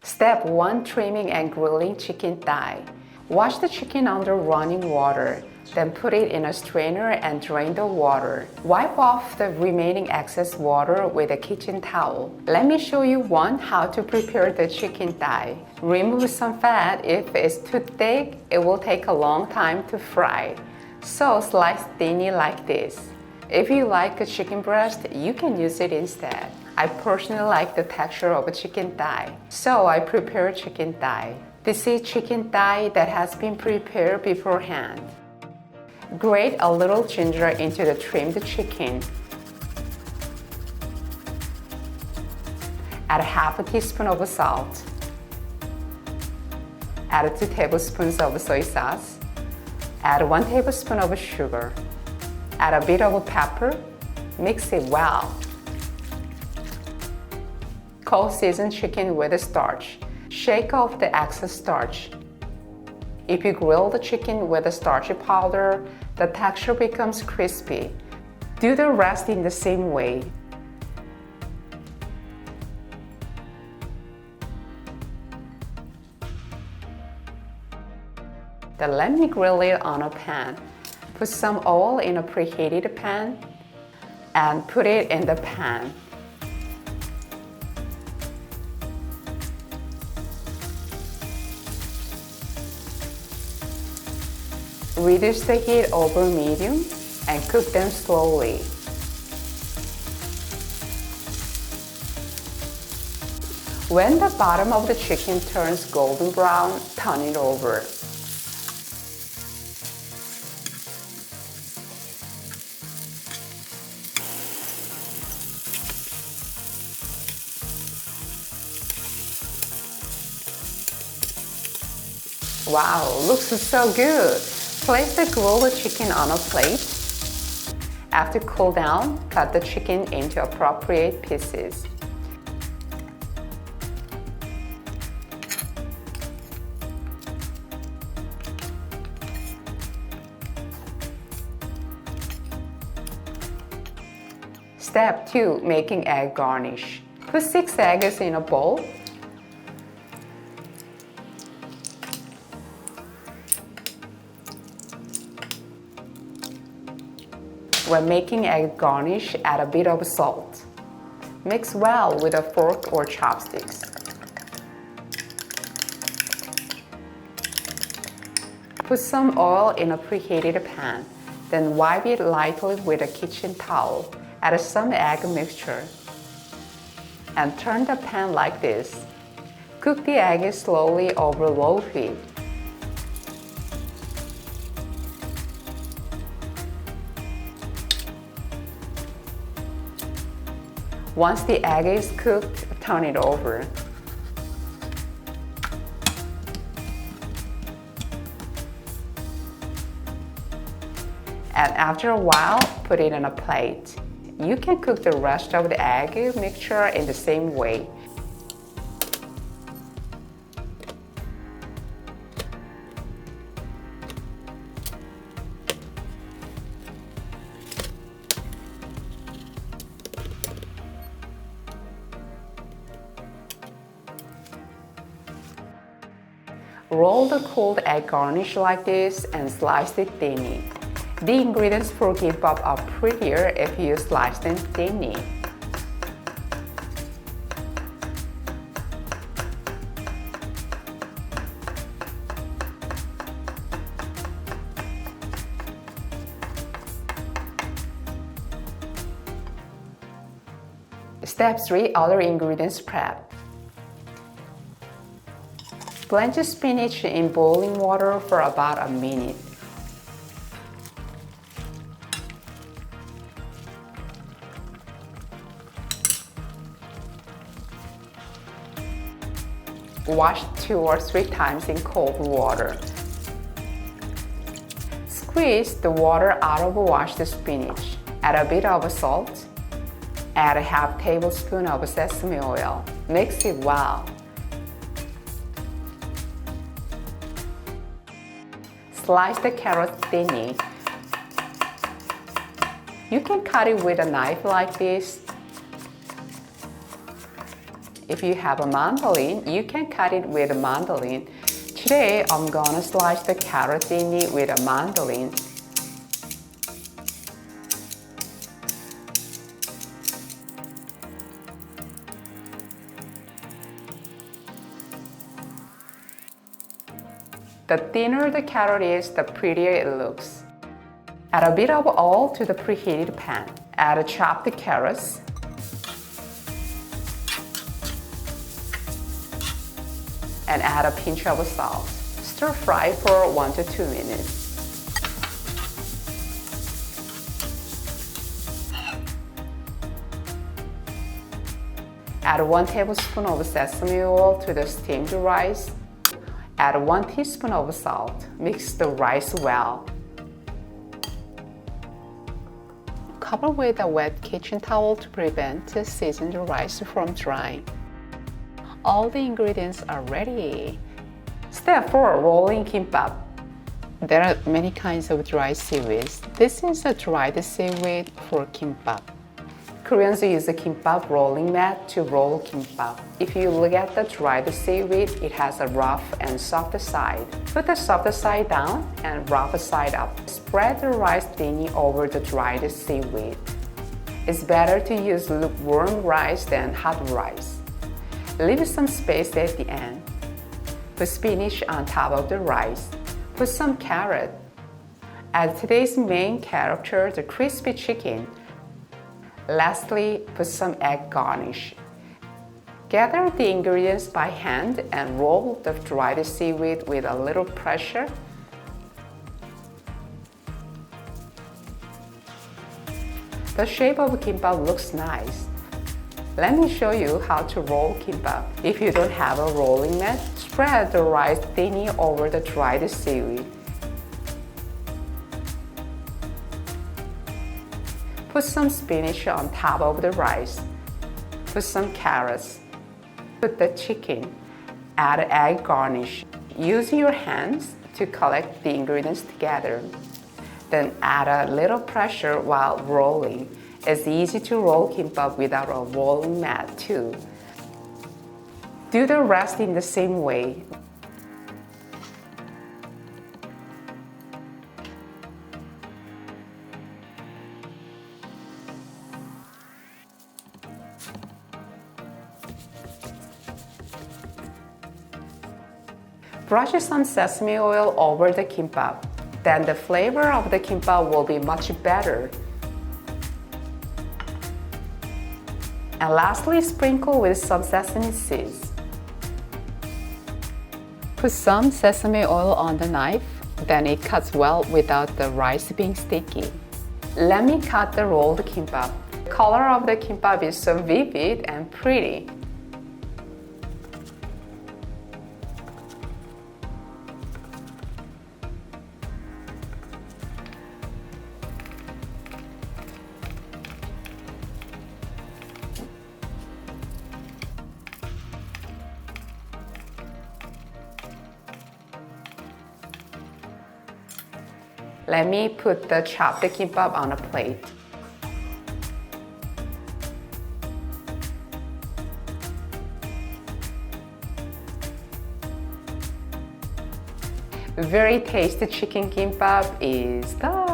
Step 1. Trimming and grilling chicken thigh. Wash the chicken under running water. Then put it in a strainer and drain the water. Wipe off the remaining excess water with a kitchen towel. Let me show you how to prepare the chicken thigh. Remove some fat. If it's too thick, it will take a long time to fry. So slice thinly like this. If you like a chicken breast, you can use it instead. I personally like the texture of a chicken thigh, so I prepare chicken thigh. This is chicken thigh that has been prepared beforehand. Grate a little ginger into the trimmed chicken. Add half a teaspoon of salt. Add 2 tablespoons of soy sauce. Add 1 tablespoon of sugar. Add a bit of pepper. Mix it well. Cold seasoned chicken with starch. Shake off the excess starch. If you grill the chicken with a starchy powder, the texture becomes crispy. Do the rest in the same way. Then let me grill it on a pan. Put some oil in a preheated pan and put it in the pan. Reduce the heat over medium and cook them slowly. When the bottom of the chicken turns golden brown, turn it over. Wow, looks so good! Place the grilled chicken on a plate. After cool down, cut the chicken into appropriate pieces. Step 2. Making egg garnish. Put 6 eggs in a bowl. When making egg garnish, add a bit of salt. Mix well with a fork or chopsticks. Put some oil in a preheated pan, then wipe it lightly with a kitchen towel. Add some egg mixture and turn the pan like this. Cook the egg slowly over low heat. Once the egg is cooked, turn it over. And after a while, put it on a plate. You can cook the rest of the egg mixture in the same way. Roll the cold egg garnish like this and slice it thinly. The ingredients for kimbap are prettier if you slice them thinly. Step 3. Other ingredients prep. Blanch spinach in boiling water for about a minute. Wash 2 or 3 times in cold water. Squeeze the water out of washed spinach. Add a bit of salt. Add a half tablespoon of sesame oil. Mix it well. Slice the carrot thinly. You can cut it with a knife like this. If you have a mandolin, you can cut it with a mandolin. Today, I'm gonna slice the carrot thinly with a mandolin. The thinner the carrot is, the prettier it looks. Add a bit of oil to the preheated pan. Add chopped carrots. And add a pinch of salt. Stir fry for 1 to 2 minutes. Add 1 tablespoon of sesame oil to the steamed rice. Add 1 teaspoon of salt. Mix the rice well. Cover with a wet kitchen towel to prevent seasoned rice from drying. All the ingredients are ready. Step 4. Rolling kimbap. There are many kinds of dried seaweeds. This is a dried seaweed for kimbap. Koreans use a kimbap rolling mat to roll kimbap. If you look at the dried seaweed, it has a rough and soft side. Put the soft side down and rough side up. Spread the rice thinly over the dried seaweed. It's better to use lukewarm rice than hot rice. Leave some space at the end. Put spinach on top of the rice. Put some carrot. Add today's main character, the crispy chicken. Lastly, put some egg garnish. Gather the ingredients by hand and roll the dried seaweed with a little pressure. The shape of kimbap looks nice. Let me show you how to roll kimbap. If you don't have a rolling mat, spread the rice thinly over the dried seaweed. Put some spinach on top of the rice. Put some carrots. Put the chicken. Add egg garnish. Use your hands to collect the ingredients together. Then add a little pressure while rolling. It's easy to roll kimbap without a rolling mat too. Do the rest in the same way. Brush some sesame oil over the kimbap. Then the flavor of the kimbap will be much better. And lastly, sprinkle with some sesame seeds. Put some sesame oil on the knife, then it cuts well without the rice being sticky. Let me cut the rolled kimbap. The color of the kimbap is so vivid and pretty. Let me put the chopped kimbap on a plate. Very tasty chicken kimbap is done.